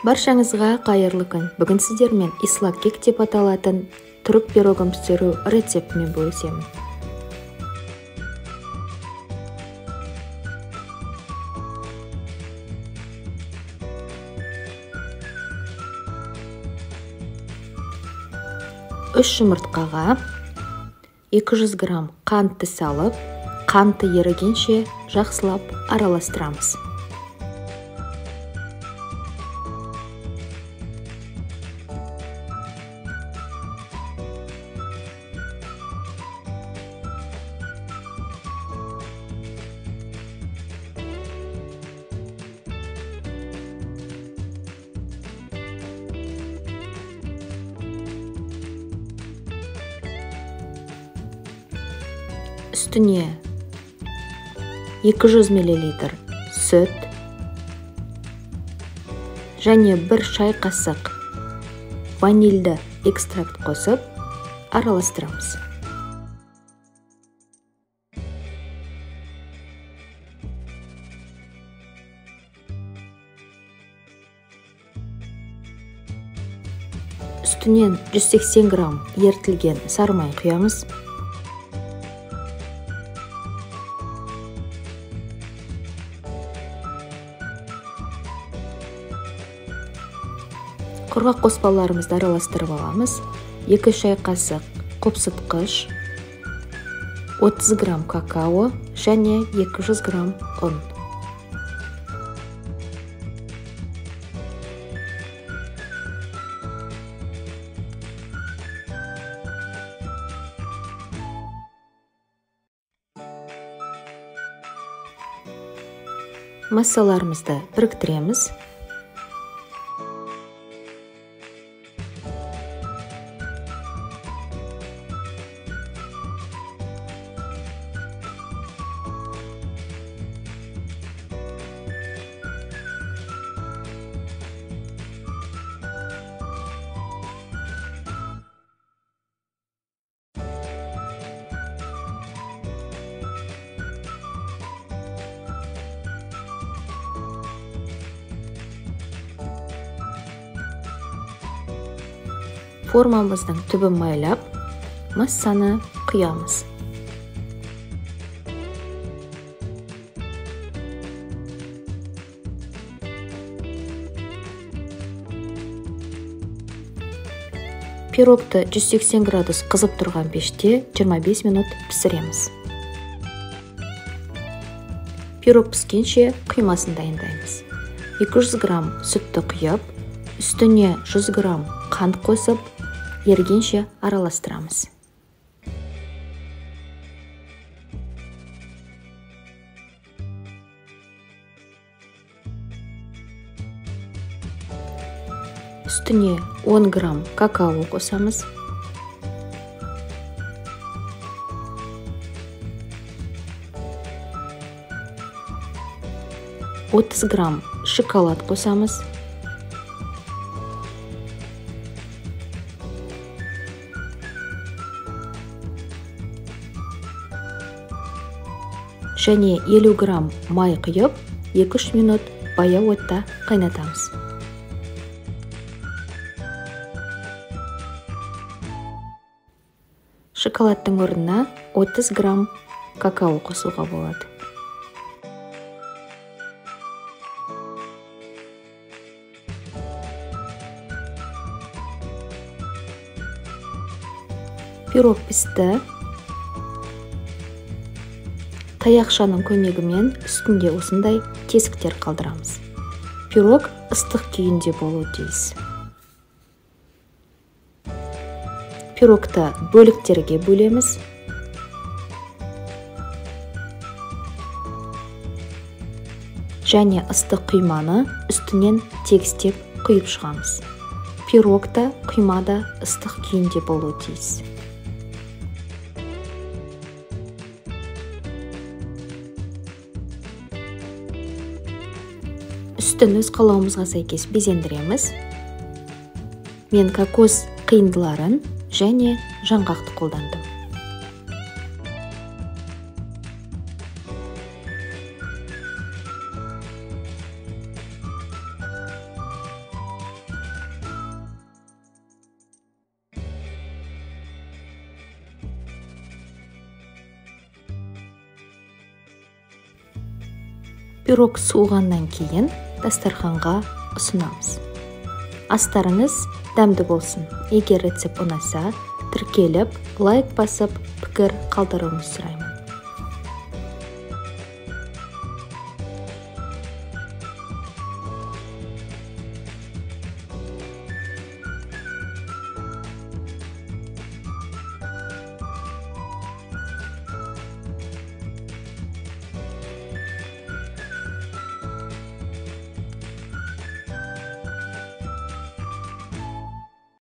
Баршаңызға қайырлы күн. Бүгін сіздермен ислак кек деп аталатын түрік пирогын пісіру рецептімен бөлісемін. Үш жұмыртқаға 200 грамм қантты салып, қанты ерігенше жақсылап араластырамыз. Үстіне 200 мл сүт және 1 шай қасық ванильді экстракт қосып араластырамыз. Үстінен 180 грамм ерітілген сары май құямыз. Құрғақ қоспаларымызды араластырып аламыз. 2 шай қасық қопсытқыш, 30 грамм какао және 200 грамм ұн. Массаларымызды біріктіреміз. Формамыздың түбін майлап, массаны құямыз. Пирогты 180 градус қызып тұрған пеште 25 минут пісіреміз. Пирог піскенше құймасын дайындаймыз. 200 грамм сүтті құйып, үстіне 100 грамм қант қосып, ергенше араластырамыз. Үстіне 10 грамм какао қосамыз. «30 грамм шоколад қосамыз. Және 50 грамм май құйып, 2-3 минут баяу отта қайнатамыз. Шоколадтың орнына 30 грамм какао қосуға болады. Пирог пісті. Таяқшаның көмегімен үстінде осындай тесіктер қалдырамыз. Пирог ыстық күйінде болуы тиіс. Пирогты бөліктерге бөлеміз. Және ыстық құйманы үстінен тегістеп құйып шығамыз. Пирогта құймада ыстық күйінде болуы тиіс. Үстін өз қалауымызға сәйкес безендіреміз. Мен кокос қиындыларын және жаңғақты қолдандым. пирог суығаннан кейін дастарханға ұсынамыз. Астарыңыз дәмді болсын. Егер рецепт ұнаса, тіркеліп, лайк басып, пікір қалдыруыңызды сұраймын.